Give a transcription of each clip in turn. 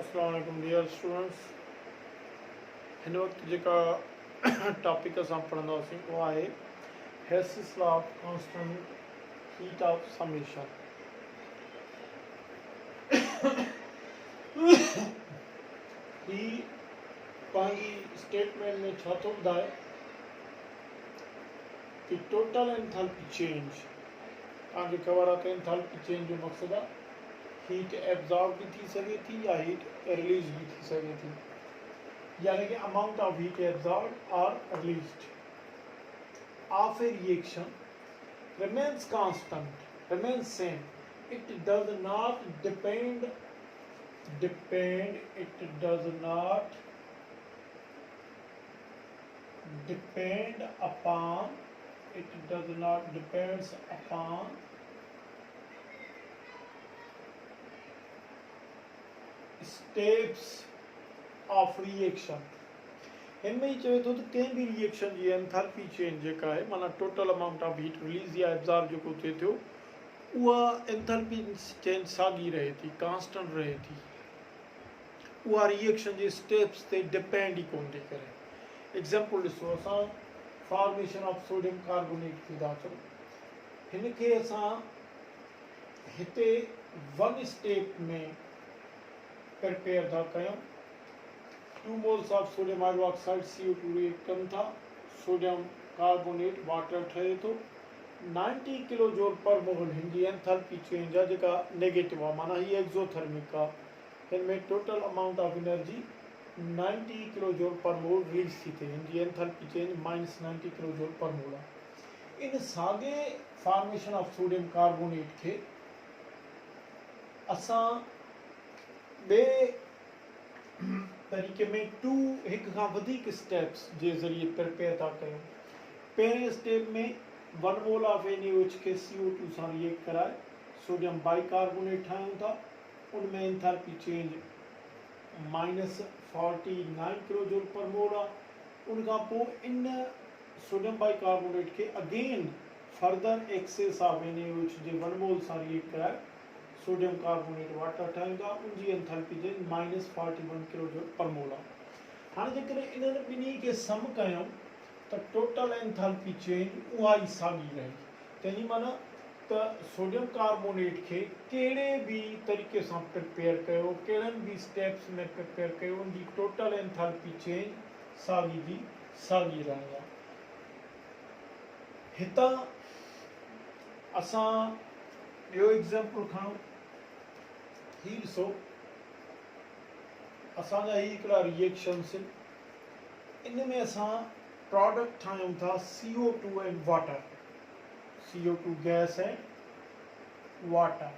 अस्सलाम वालेकुम dear students. हिन वक्त जेका टॉपिक असां पढ़ंदासीं उहा आहे Hess's law of constant heat of summation. ही पंहिंजी स्टेटमेंट में छा थो ॿुधाए कि टोटल एंथैल्पी चेंज, तव्हांखे ख़बर आहे त एंथैल्पी चेंज जो मक़सदु आहे हीट एब्जॉर्ब भी थी सके थी या हीट रिलीज भी थी सके थी, यानी कि अमाउंट ऑफ हीट एब्जॉर्ब और released of a reaction remains constant, remains same. It does not depend it does not depend upon it does not depends upon steps of reaction. इनमें ही चवे थो त कंहिं बि रिएक्शन जी एंथैल्पी चेंज जेका आहे, माना total amount of heat release या एब्जॉर्ब जेको थिए थो, उहा एंथैल्पी चेंज साॻी रहे थी, कांस्टेंट रहे थी। उहा रिएक्शन जे स्टेप्स ते डिपेंड ई कोन थी करे। एग्जाम्पल ॾिसो, असां फॉर्मेशन ऑफ सोडियम कार्बोनेट थी था चऊं, हिन खे असां हिते वन स्टेप में प्रिपेयर था कयूं। 2 moles of sodium hydroxide CO2 react कनि था, सोडियम कार्बोनेट वाटर ठहे थो, 90 किलो जूल पर मोल हिन जी एंथैल्पी चेंज आहे जेका नेगेटिव आहे, माना ही एक्सोथर्मिक आहे। हिन में total amount of energy 90 kilo joule per mole release थी थिए, हिन जी enthalpy change -90 kilo joule per mole आहे। इन साॻे फॉर्मेशन ऑफ सोडियम कार्बोनेट खे असां ॿिए तरीक़े में हिक खां वधीक स्टेप्स जे ज़रिए प्रिपेयर था कयूं। पहिरें स्टेप में 1 मोल ऑफ NaOH खे CO2 सां रिएक्ट कराए सोडियम बाइकार्बोनेट ठाहियूं था, उनमें enthalpy change -49 kilo joule per mole आहे। उन खां पोइ इन सोडियम बाइकार्बोनेट खे again further excess of NaOH जे 1 मोल सां रिएक्ट कराए सोडियम कार्बोनेट वाटर ठाहियूं था, उनजी enthalpy change -41 kilo joule per mole आहे। हाणे जेकॾहिं इन्हनि ॿिन्ही खे सम कयूं त टोटल एंथैल्पी चेंज उहा ई साॻी रही। तंहिंजी माना त सोडियम कार्बोनेट खे कहिड़े बि तरीक़े सां प्रिपेयर कयो, कहिड़नि बि स्टेप्स में प्रिपेयर कयो, उनजी टोटल एंथैल्पी चेंज साॻी जी साॻी रहणी आहे। हितां असां ॿियो एग्जाम्पल खणूं। ही ॾिसो, असांजा ही हिकिड़ा रिएक्शन्स आहिनि, इन में असां प्रोडक्ट ठाहियूं था CO2 and water, CO2 gas and water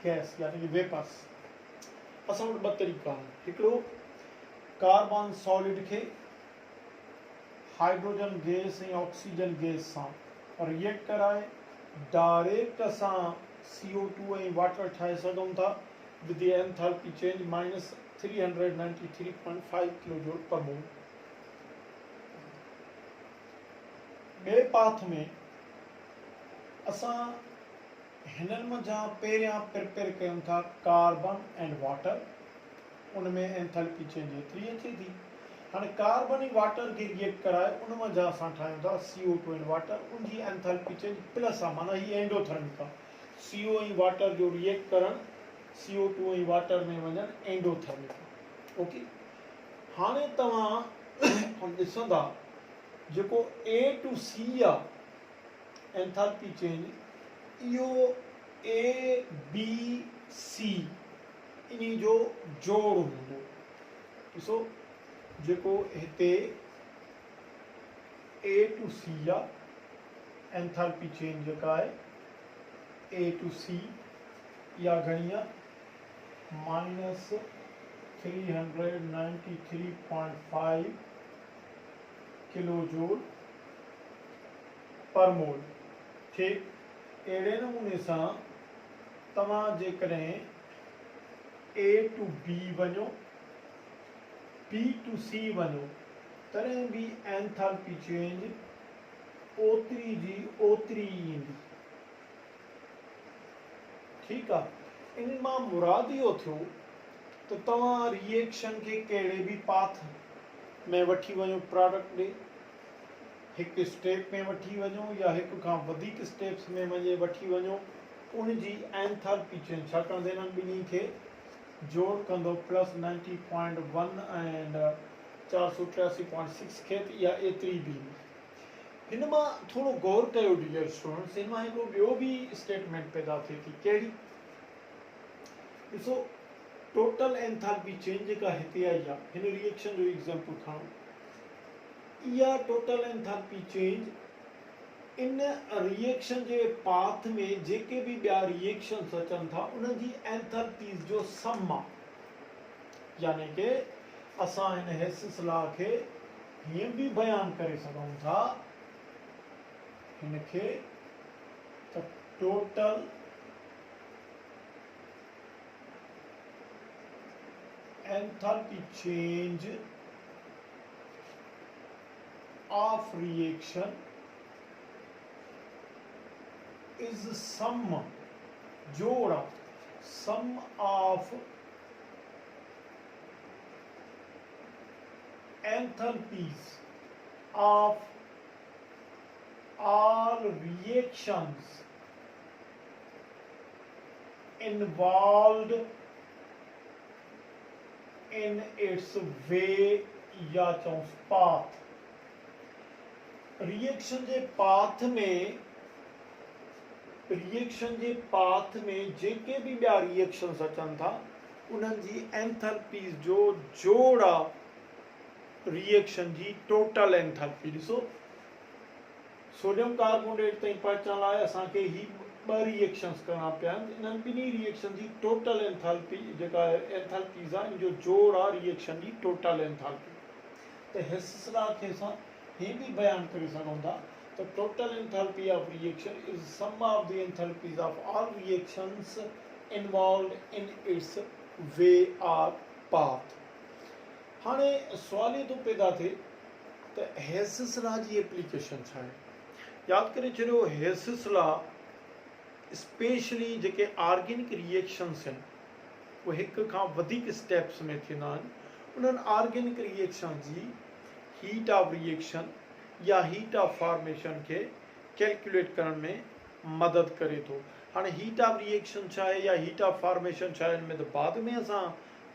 gas यानी कि वेपर्स। असां वटि ॿ तरीक़ा आहिनि, हिकिड़ो कार्बन सॉलिड खे हाइड्रोजन गैस ऐं ऑक्सीजन गैस सां रिएक्ट कराए डायरेक्ट असां CO2 ऐं वाटर ठाहे सघूं था with the enthalpy change -393.5 kilo joule per मोल। ॿिए पाथ में असां हिननि मंझां पहिरियां प्रिपेयर कयूं था कार्बन एंड वाटर, उनमें एंथैल्पी चेंज एतिरी अचे थी। हाणे कार्बन ऐं वाटर खे रिएक्ट कराए उन मंझां असां ठाहियूं था CO2 एंड वाटर, उनजी एंथैल्पी चेंज प्लस आहे, माना ही एंडोथर्मिक आहे। CO ऐं वाटर जो रिएक्ट करणु CO2 ऐं वाटर में वञणु एंडोथर्मिक आहे। ओके, हाणे तव्हां ॾिसंदा जेको A to C आहे एंथैल्पी चेंज, इहो ABC इन जो जोड़ हूंदो। ॾिसो, जेको हिते A to C आहे, एंथैल्पी चेंज जेका आहे A to C या घणी आहे -393.5 किलो जूल पर मोल। ठीक अहिड़े नमूने सां तव्हां जेकॾहिं A to B वञो, B to C वञो, तॾहिं बि एंथैल्पी चेंज ओतिरी जी ओतिरी ईंदी। ठीकु आहे, इन मां मुराद इहो थियो तो तव्हां रिएक्शन के कहिड़े बि पाथ में वठी वञो प्रोडक्ट ॾे, हिकु स्टेप में वठी वञो या हिकु खां वधीक स्टेप्स में वठी वञो, उन जी एंथैल्पी चेंज, छाकाणि त इन्हनि ॿिन्ही खे जोड़ कंदो प्लस 90.1 एंड 483.6 खे, इहा एतिरी बि हिन मां थोरो गौर कयो डियर स्टूडेंट्स। हिन मां हिकिड़ो ॿियो बि स्टेटमेंट पैदा थिए थी, कहिड़ी? ॾिसो, टोटल एंथैल्पी चेंज जेका हिते आई आहे, हिन रिएक्शन जो एग्जांपल खणो, इहा total enthalpy change in reaction J path में जेके बि ॿिया रिएक्शन्स अचनि था उन जी एंथैल्पीज़ जो सम आहे। यानी कि असां हिन हेसिस लॉ खे हीअं बि बयानु करे सघूं था, हिन खे त total enthalpy change of reaction is sum, जोड़ा, sum of enthalpies of all reactions involved in its way या चऊं path। रिएक्शन जे पाथ में जेके बि ॿिया रिएक्शन्स अचनि था उन्हनि जी एंथैल्पीज़ जो जोड़ आहे रिएक्शन जी टोटल एंथैल्पी। ॾिसो, सोडियम कार्बोनेट ताईं पहुचण लाइ असांखे ही ॿ रिएक्शन्स करणा पिया आहिनि। इन्हनि ॿिन्ही रिएक्शन जी टोटल एंथैल्पी जेका एंथैल्पीज़ आहे, इन जो जोड़ आहे रिएक्शन जी टोटल एंथैल्पी। त हेसिस लॉ खे असां ये भी बयान कर सघूं था तो total enthalpy of reaction is sum of the enthalpies of all reactions involved in its way और पाथ। हाणे सवाल ये तो पैदा थे तो हेसिस लॉ जी एप्लीकेशन छा है? याद करे छो, हेसिस लॉ स्पेशली जेके ऑर्गेनिक रिएक्शंस हैं वो एक खां वधिक स्टेप्स में थींदा आहिनि। उन्हनि ऑर्गेनिक रिएक्शन जी हीट ऑफ रिएक्शन या हीट ऑफ फॉर्मेशन के कैलकुलेट करण में मदद करे थो। हाणे हीट ऑफ रिएक्शन छा आहे या हीट ऑफ फॉर्मेशन छा आहे, इनमें तो बाद में असां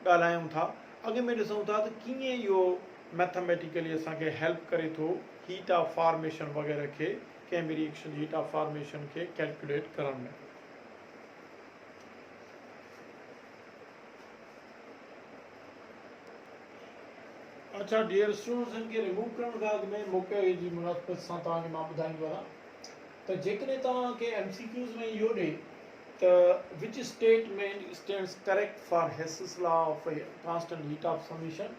ॻाल्हायूं था। अॻे में ॾिसूं था त कीअं इहो मैथमेटिकली असांखे हेल्प करे थो हीट ऑफ फॉर्मेशन वग़ैरह के कंहिं बि रिएक्शन हीट ऑफ फॉर्मेशन के कैलकुलेट करण में। अच्छा डियर स्टूडेंट्स, इनके रिमूव करण खां अॻु में मौक़े जी मुनासिबत सां तव्हांखे मां ॿुधाईंदो आहियां त जेकॾहिं तव्हांखे MCQs में इहो ॾे त which statement stands correct for Hess's law of constant heat of summation.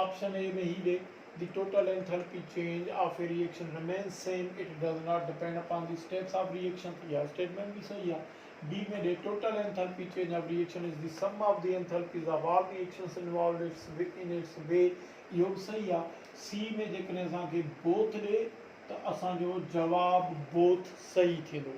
Option A में ही ॾे the total enthalpy change of a reaction remains same, it does not depend upon the steps of reaction. यह statement भी सही है। B में ॾे total enthalpy change of reaction is the sum of the enthalpies of all reactions involved in its way, इहो बि सही आहे। सी में जेकॾहिं असांखे बोथ ॾे त असांजो जवाब बोथ सही थींदो।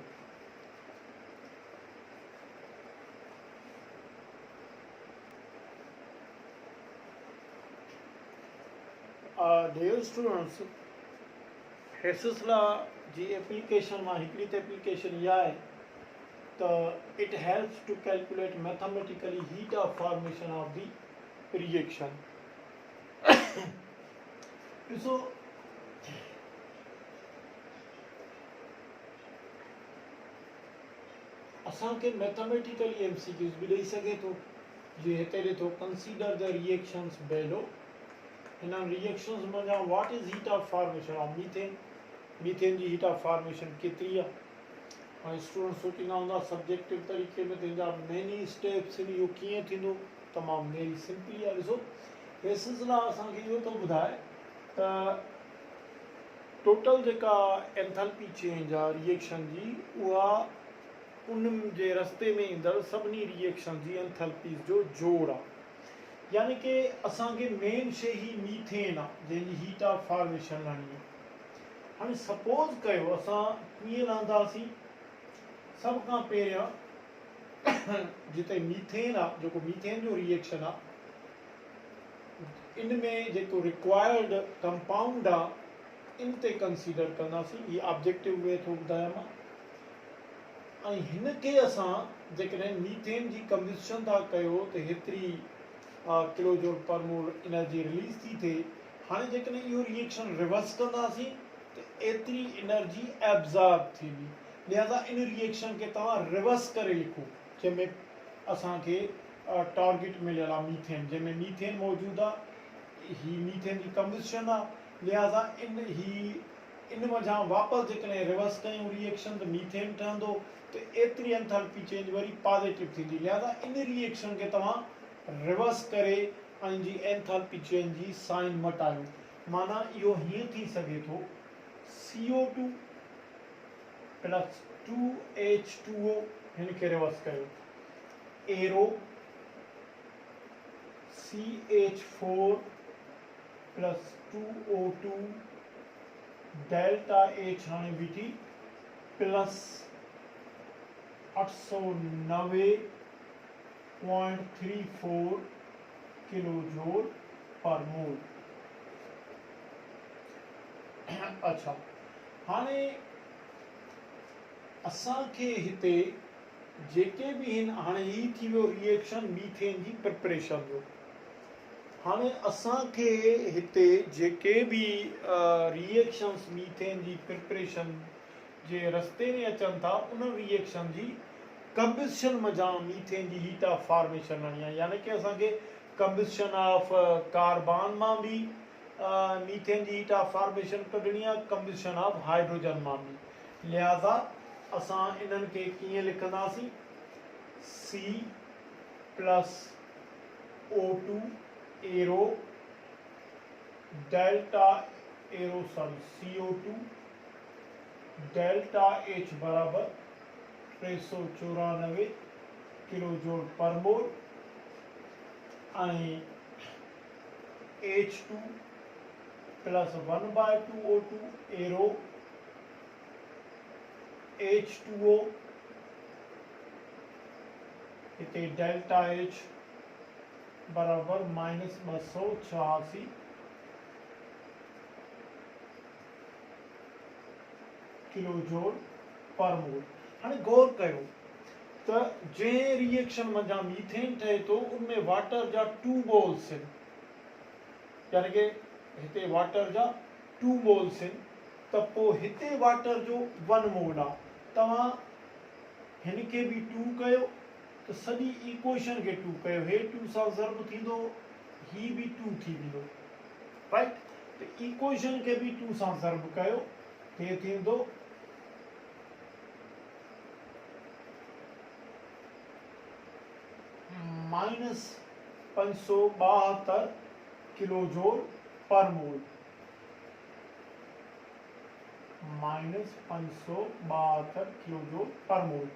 डियर स्टूडेंट्स, हेसिस लॉ जी एप्लीकेशन मां हिकिड़ी त एप्लीकेशन इहा आहे त it helps to calculate mathematically heat of formation of the reaction. ॾिसो, असांखे मैथमेटिकली MCQs भी ॾेई सघे थो। जीअं हिते ॾिठो, कंसीडर द रिएक्शंस बेलो। इन रिएक्शंस मंझां what is heat of formation of methane, methane जी हीट ऑफ फॉर्मेशन केतिरी आहे। हाणे स्टूडेंट सोचींदा हूंदा सब्जेक्टिव तरीक़े में तंहिंजा मेनी स्टेप्स आहिनि, इहो कीअं थींदो? तमामु वेरी सिंपली आहे। ॾिसो, हेसिस लॉ असांखे इहो थो ॿुधाए त टोटल जेका एंथैल्पी चेंज आहे रिएक्शन जी, उहा उन जे रस्ते में ईंदड़ सभिनी रिएक्शन जी एंथैल्पीज़ जो जोड़ आहे। यानी कि असांखे मेन शइ ही मीथेन आहे जंहिंजी हीट ऑफ फॉर्मेशन लहणी आहे। हाणे सपोज कयो असां कीअं लहंदासीं, सभ खां पहिरियां जिते मीथेन आहे, जेको मीथेन जो रिएक्शन आहे, इनमें जेको रिक्वायर्ड कंपाउंड आहे इन ते कंसीडर कंदासीं। ये ऑब्जेक्टिव वे थो ॿुधायां मां। ऐं हिनखे असां जेकॾहिं मीथेन जी कंबस्शन था कयो त हेतिरी किलो जूल पर मोल एनर्जी रिलीज़ थी थिए। हाणे जेकॾहिं इहो रिएक्शन रिवर्स कंदासीं त एतिरी एनर्जी एब्ज़ॉर्ब थींदी। लिहाज़ा इन रिएक्शन खे तव्हां रिवर्स करे लिखो, जंहिंमें असांखे टारगेट मिलियल आहे मीथेन, जंहिंमें मीथेन मौजूदु आहे। ही मीथेन जी कंबस्शन आहे। लिहाज़ा इन वजह वापसि जेकॾहिं रिवर्स कयूं रिएक्शन त मीथेन ठहंदो, त एतिरी एंथैल्पी चेंज वरी पॉजिटिव थींदी। लिहाज़ा इन रिएक्शन खे तव्हां रिवर्स करे ऐं जी एंथैल्पी चेंज जी साइन मटायो। माना इहो हीअं थी सघे थो CO2 प्लस 2H2O हिनखे रिवर्स कयो, arrow CH4 plus 2O2 delta H हाणे बीठी प्लस 890.34 किलो जूल पर मोल। अच्छा, हाणे असांखे हिते जेके भी हिन, हाणे ही थी वियो रिएक्शन मीथेन जी प्रिपरेशन जो। हाणे असांखे हिते जेके भी रिएक्शंस मीथेन जी प्रिपरेशन जे रस्ते में अचनि था, उन रिएक्शन जी कंबस्शन मज़ा मीथेन जी हीट ऑफ फॉर्मेशन करणी आहे। यानी कि असांखे कंबस्शन ऑफ कार्बन मां भी मीथेन जी हीट ऑफ फॉर्मेशन कढणी आहे, कंबस्शन ऑफ हाइड्रोजन मां भी। लिहाज़ा असां इन्हनि खे कीअं लिखंदासीं, C plus O2 arrow delta arrow CO2 delta H बराबर 394 किलो जूल पर मोल ऐं H2 plus 1/2 O2 arrow H2O हिते डेल्टा H बराबर -286 किलो जूल पर मोल। हाणे गौर कयो त जंहिं रिएक्शन मज़ा मीथेन ठहे थो उनमें वाटर जा 2 मोल्स आहिनि, यानी कि हिते वाटर जा 2 मोल्स आहिनि, त पोइ हिते वाटर जो 1 मोल आहे। तव्हां हिनखे भी 2 कयो त सॼी इक्वेशन खे 2 कयो, हे 2 सां ज़र्ब थींदो, ही भी 2 थी वेंदो, राइट। त इक्वेशन खे भी 2 सां ज़र्ब कयो, हे थींदो -572 किलो जूल पर मोल, -572 किलो जूल पर मोल।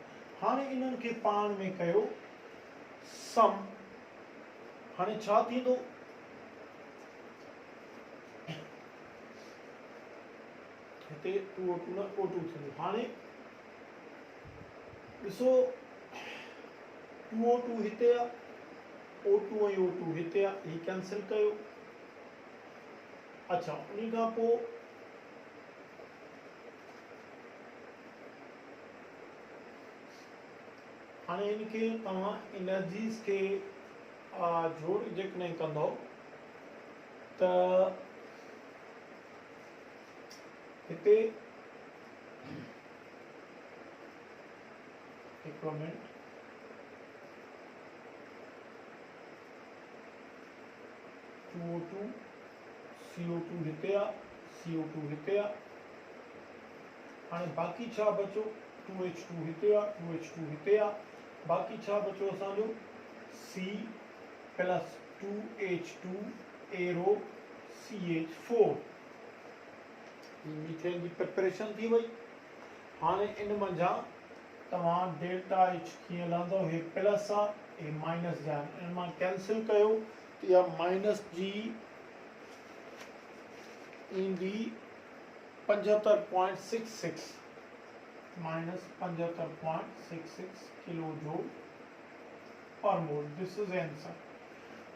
हाणे इन्हनि खे पाण में कयो सम। हाणे छा थींदो, हिते 2O2 न O2 थींदो। हाणे ॾिसो 2O2 हिते आहे, O2 ऐं O2 हिते आहे, ही कैंसिल कयो। अच्छा, उन खां पोइ हाणे इनखे तव्हां एनर्जीज़ खे जोड़ जेकॾहिं कंदव त हिते हिकिड़ो मिनट, CO2 CO2 हिते आहे, CO2 हिते आहे। हाणे बाक़ी छा बचो, 2H2 हिते आहे, 2H2 हिते आहे। बाक़ी छा बचो असांजो, C plus 2H2 arrow CH4। Methane जी प्रिपरेशन थी वई। हाणे इन मंझां तव्हां डेल्टा H कीअं लहंदो, हे प्लस आहे, हे माइनस जा आहिनि, इन मां कैंसिल कयो त इहा माइनस जी ईंदी 75.66 -75.66 किलो जूल पर मोल। This is answer.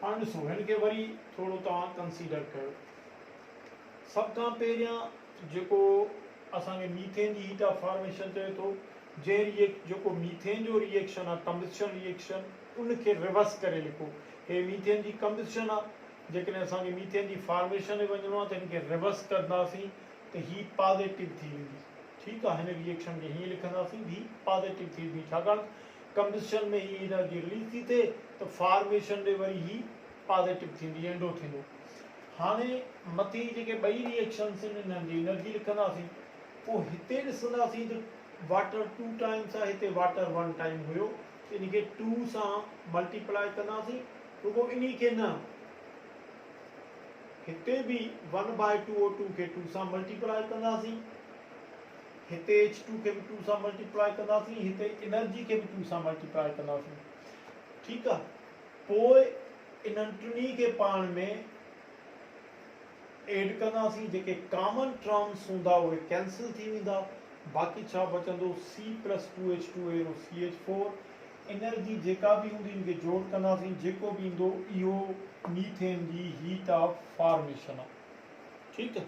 हाणे ॾिसो हिन खे वरी थोरो तव्हां कंसीडर कयो। सभ खां पहिरियां जेको असांखे मीथेन जी हीट ऑफ फॉर्मेशन चए थो, जेको मीथेन जो रिएक्शन आहे कंबस्शन रिएक्शन, उनखे रिवर्स करे लिखो। हे मीथेन जी कंबस्शन आहे, जेकॾहिं असांखे मीथेन जी फॉर्मेशन में वञिणो आहे त हिनखे रिवर्स कंदासीं त ही पॉज़िटिव थी वेंदी। ठीकु आहे, हिन रिएक्शन खे हीअं लिखंदासीं, ही पॉज़िटिव थी वेंदी, छाकाणि कंबस्शन में ही एनर्जी रिलीज़ थी थिए त फॉर्मेशन में वरी ही पॉज़िटिव थींदी, एंडो थींदो। हाणे मथे जेके ॿई रिएक्शन्स आहिनि इन्हनि जी एनर्जी लिखंदासीं, पोइ हिते ॾिसंदासीं त वाटर 2 टाइम्स आहे, हिते वाटर 1 टाइम हुयो, इनखे 2 सां मल्टीप्लाई कंदासीं। रुगो इन्ही खे न, हिते बि 1/2O2 खे 2 सां मल्टीप्लाई कंदासीं, हिते H2 खे बि 2 सां मल्टीप्लाई कंदासीं, हिते एनर्जी खे बि 2 सां मल्टीप्लाई कंदासीं। ठीकु आहे, पोइ इन्हनि टिनी खे पाण में एड कंदासीं, जेके कॉमन टर्म्स हूंदा उहे कैंसिल थी वेंदा, बाक़ी छा बचंदो C+2H2 अहिड़ो CH4। एनर्जी जेका बि हूंदी इनखे जोड़ कंदासीं, जेको बि ईंदो इहो मीथेन जी हीट ऑफ फॉर्मेशन आहे। ठीकु आहे।